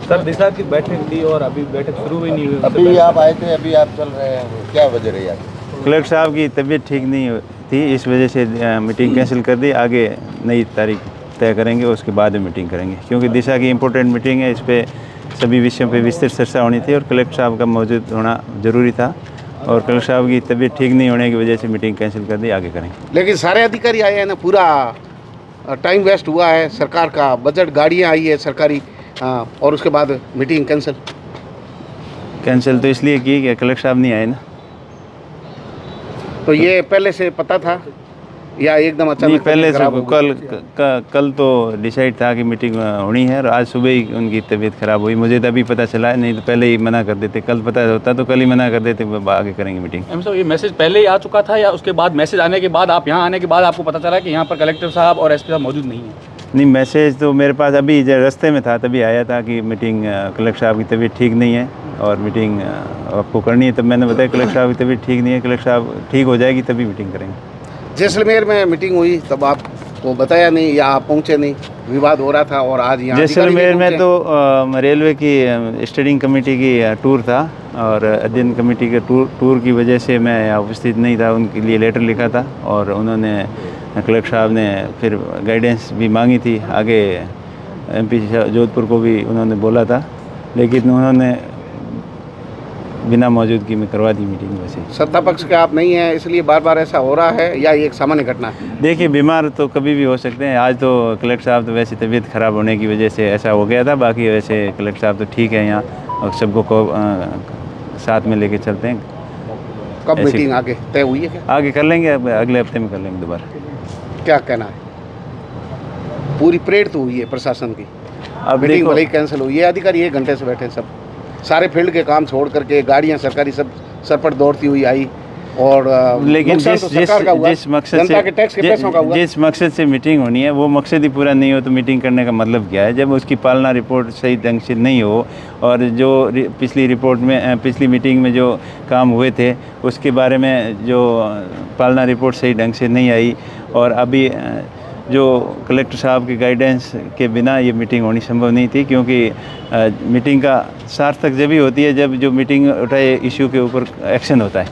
Sir दिशा की बैठक थी और अभी बैठक शुरू ही नहीं हुई। अभी आप आए थे, अभी आप चल रहे हैं, क्या वजह रही आपकी? कलेक्टर साहब की तबीयत ठीक नहीं थी, इस वजह से मीटिंग कैंसिल कर दी। आगे नई तारीख तय करेंगे, उसके बाद में मीटिंग करेंगे, क्योंकि दिशा की इम्पोर्टेंट मीटिंग है। इस पर सभी विषयों पे विस्तृत चर्चा होनी थी और कलेक्टर साहब का मौजूद होना ज़रूरी था, और कलेक्टर साहब की तबीयत ठीक नहीं होने की वजह से मीटिंग कैंसिल कर दी। आगे करेंगे। लेकिन सारे अधिकारी आए हैं ना, पूरा टाइम वेस्ट हुआ है, सरकार का बजट, गाड़ियाँ आई है सरकारी, और उसके बाद मीटिंग कैंसिल तो इसलिए की कि कलेक्टर साहब नहीं आए ना। तो ये पहले से पता था या एकदम नहीं, अचानक? पहले से कल तो डिसाइड था कि मीटिंग होनी है, और आज सुबह ही उनकी तबीयत ख़राब हुई। मुझे तो अभी पता चला है, नहीं तो पहले ही मना कर देते। कल पता होता तो कल ही मना कर देते, आगे करेंगे मीटिंग। एम साहब, ये मैसेज पहले ही आ चुका था या उसके बाद मैसेज आने के बाद, आप यहाँ आने के बाद आपको पता चला कि यहाँ पर कलेक्टर साहब और एसपी साहब मौजूद नहीं है? नहीं, मैसेज तो मेरे पास अभी रास्ते में था, तभी आया था कि मीटिंग कलेक्टर साहब की तबीयत ठीक नहीं है और मीटिंग आपको करनी है। तब मैंने बताया कलेक्टर साहब की तबीयत ठीक नहीं है, कलेक्टर साहब ठीक हो जाएगी तभी मीटिंग करेंगे। जैसलमेर में मीटिंग हुई तब आपको बताया नहीं या आप पहुँचे नहीं, विवाद हो रहा था, और आज यहाँ जैसलमेर में तो रेलवे की स्टडिंग कमेटी की टूर था, और अध्ययन कमेटी के टूर की वजह से मैं यहाँ उपस्थित नहीं था। उनके लिए लेटर लिखा था और उन्होंने, कलेक्टर साहब ने फिर गाइडेंस भी मांगी थी। आगे एमपी जोधपुर को भी उन्होंने बोला था, लेकिन उन्होंने बिना मौजूदगी में करवा दी मीटिंग। वैसे सत्ता पक्ष के आप नहीं हैं, इसलिए बार बार ऐसा हो रहा है या ये एक सामान्य घटना है? देखिए, बीमार तो कभी भी हो सकते हैं। आज तो कलेक्टर साहब तो वैसे तबीयत ख़राब होने की वजह से ऐसा हो गया था, बाकी वैसे कलेक्टर साहब तो ठीक है यहाँ, और सबको साथ में लेके चलते हैं। कब मीटिंग आगे तय हुई है क्या? आगे कर लेंगे, अगले हफ्ते में कर लेंगे दोबारा। क्या कहना है? पूरी परेड तो हुई है प्रशासन की, अब मीटिंग भले ही कैंसिल हुई है, अधिकारी 1 घंटे से बैठे हैं, सब सारे फील्ड के काम छोड़ करके, गाड़ियां सरकारी सब सर पर दौड़ती हुई आई, और लेकिन जिस मकसद से मीटिंग होनी है वो मकसद ही पूरा नहीं हो तो मीटिंग करने का मतलब क्या है? जब उसकी पालना रिपोर्ट सही ढंग से नहीं हो, और जो पिछली मीटिंग में जो काम हुए थे उसके बारे में जो पालना रिपोर्ट सही ढंग से नहीं आई, और अभी जो कलेक्टर साहब के गाइडेंस के बिना ये मीटिंग होनी संभव नहीं थी, क्योंकि मीटिंग का सार्थक जब ही होती है जब जो मीटिंग उठाए इशू के ऊपर एक्शन होता है,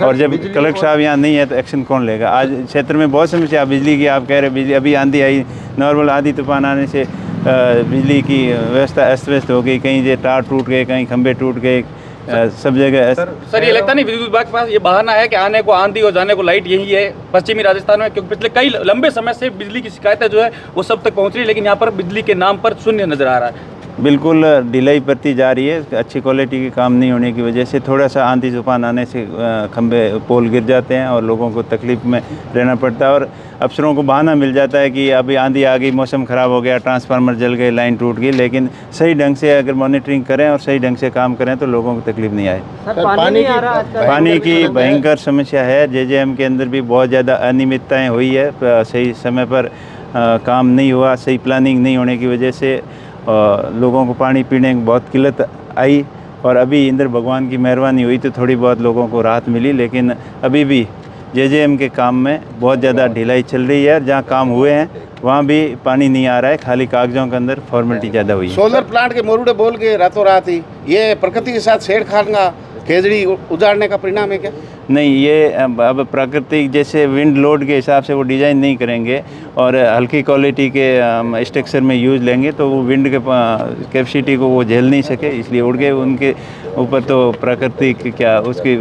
और जब कलेक्टर साहब यहाँ नहीं है तो एक्शन कौन लेगा? आज क्षेत्र में बहुत समस्या, बिजली की आप कह रहे, बिजली अभी आंधी आई, नॉर्मल आंधी तूफान आने से बिजली की व्यवस्था अस्त व्यस्त हो गई। कहीं ये तार टूट गए, कहीं खंभे टूट गए, सब जगह। सर ये लगता नहीं विद्युत विभाग के पास ये बहाना है कि आने को आंधी और जाने को लाइट यही है पश्चिमी राजस्थान में, क्योंकि पिछले कई लंबे समय से बिजली की शिकायतें जो है वो सब तक पहुंच रही है, लेकिन यहाँ पर बिजली के नाम पर शून्य नजर आ रहा है। बिल्कुल डिलाई बढ़ती जा रही है, अच्छी क्वालिटी के काम नहीं होने की वजह से। थोड़ा सा आंधी तूफान आने से खंभे पोल गिर जाते हैं और लोगों को तकलीफ में रहना पड़ता है, और अफसरों को बहाना मिल जाता है कि अभी आंधी आ गई, मौसम ख़राब हो गया, ट्रांसफार्मर जल गए, लाइन टूट गई। लेकिन सही ढंग से अगर मॉनिटरिंग करें और सही ढंग से काम करें तो लोगों को तकलीफ नहीं आए। पानी की भयंकर समस्या है। जेजेएम के अंदर भी बहुत ज़्यादा अनियमितताएँ हुई है, सही समय पर काम नहीं हुआ, सही प्लानिंग नहीं होने की वजह से लोगों को पानी पीने की बहुत किल्लत आई, और अभी इंद्र भगवान की मेहरबानी हुई तो थोड़ी बहुत लोगों को राहत मिली, लेकिन अभी भी जेजेएम के काम में बहुत ज़्यादा ढिलाई चल रही है। जहाँ काम हुए हैं वहाँ भी पानी नहीं आ रहा है, खाली कागजों के अंदर फॉर्मेलिटी ज़्यादा हुई है। सोलर प्लांट के मोरूडे बोल के रातों रात ही ये प्रकृति के साथ छेड़खानी का, खेजड़ी उजाड़ने का परिणाम है क्या? नहीं, ये अब प्राकृतिक जैसे विंड लोड के हिसाब से वो डिज़ाइन नहीं करेंगे, और हल्की क्वालिटी के स्ट्रक्चर में यूज़ लेंगे तो वो विंड के कैपेसिटी को वो झेल नहीं सके, इसलिए उड़ गए। उनके ऊपर तो प्राकृतिक क्या उसकी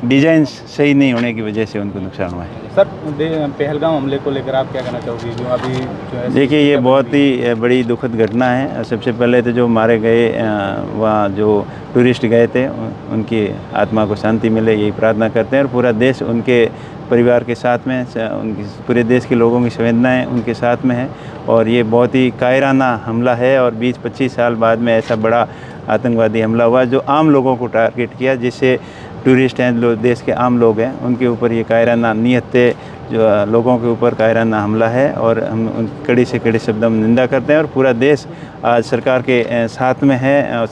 डिज़ाइन सही नहीं होने की वजह से उनको नुकसान हुआ है। सर पहलगाम हमले को लेकर आप क्या कहना चाहोगे? जो अभी जो है देखिए, ये बहुत ही बड़ी दुखद घटना है। सबसे पहले तो जो मारे गए वहाँ जो टूरिस्ट गए थे उनकी आत्मा को शांति मिले, यही प्रार्थना करते हैं, और पूरा देश उनके परिवार के साथ में, उनकी पूरे देश के लोगों की संवेदनाएं उनके साथ में है। और ये बहुत ही कायराना हमला है, और 20-25 साल बाद में ऐसा बड़ा आतंकवादी हमला हुआ जो आम लोगों को टारगेट किया, जिससे टूरिस्ट हैं, देश के आम लोग हैं, उनके ऊपर ये कायराना नीयत से जो लोगों के ऊपर कायराना हमला है और हम कड़ी से कड़ी शब्दों में निंदा करते हैं। और पूरा देश आज सरकार के साथ में है।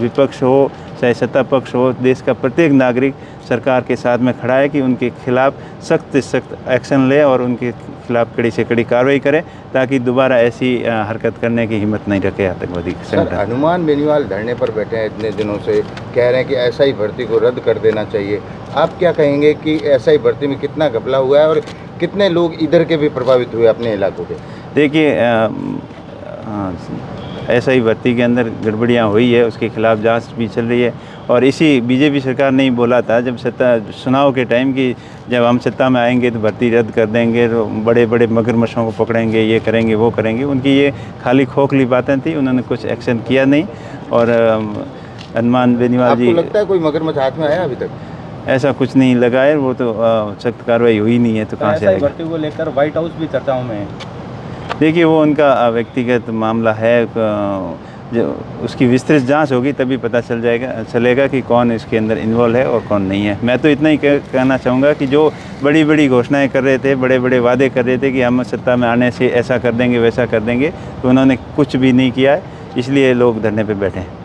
विपक्ष हो चाहे सत्ता पक्ष हो, देश का प्रत्येक नागरिक सरकार के साथ में खड़ा है कि उनके खिलाफ सख्त से सख्त एक्शन ले और उनके खिलाफ कड़ी से कड़ी कार्रवाई करें, ताकि दोबारा ऐसी हरकत करने की हिम्मत नहीं रखे आतंकवादी सर, संगठन। हनुमान बेनीवाल धरने पर बैठे हैं इतने दिनों से, कह रहे हैं कि एसआई भर्ती को रद्द कर देना चाहिए। आप क्या कहेंगे कि एसआई भर्ती में कितना घपला हुआ है और कितने लोग इधर के भी प्रभावित हुए अपने इलाकों के? देखिए, ऐसा ही भर्ती के अंदर गड़बड़ियाँ हुई है, उसके खिलाफ जांच भी चल रही है। और इसी बीजेपी सरकार ने ही बोला था जब सत्ता चुनाव के टाइम कि जब हम सत्ता में आएंगे तो भर्ती रद्द कर देंगे, तो बड़े बड़े मगरमच्छों को पकड़ेंगे, ये करेंगे वो करेंगे। उनकी ये खाली खोखली बातें थी, उन्होंने कुछ एक्शन किया नहीं। और हनुमान बेनीवाल जी, आपको लगता है कोई मगरमच्छ हाथ में आया अभी तक? ऐसा कुछ नहीं लगा है, वो तो सख्त कार्रवाई हुई नहीं है तो कहाँ से आएगी? भर्ती को लेकर व्हाइट हाउस भी चर्चाओं में है। देखिए, वो उनका व्यक्तिगत मामला है, जो उसकी विस्तृत जांच होगी तभी पता चलेगा कि कौन इसके अंदर इन्वॉल्व है और कौन नहीं है। मैं तो इतना ही कहना चाहूँगा कि जो बड़ी बड़ी घोषणाएं कर रहे थे, बड़े बड़े वादे कर रहे थे कि हम सत्ता में आने से ऐसा कर देंगे वैसा कर देंगे, तो उन्होंने कुछ भी नहीं किया है, इसलिए लोग धरने पे बैठे हैं।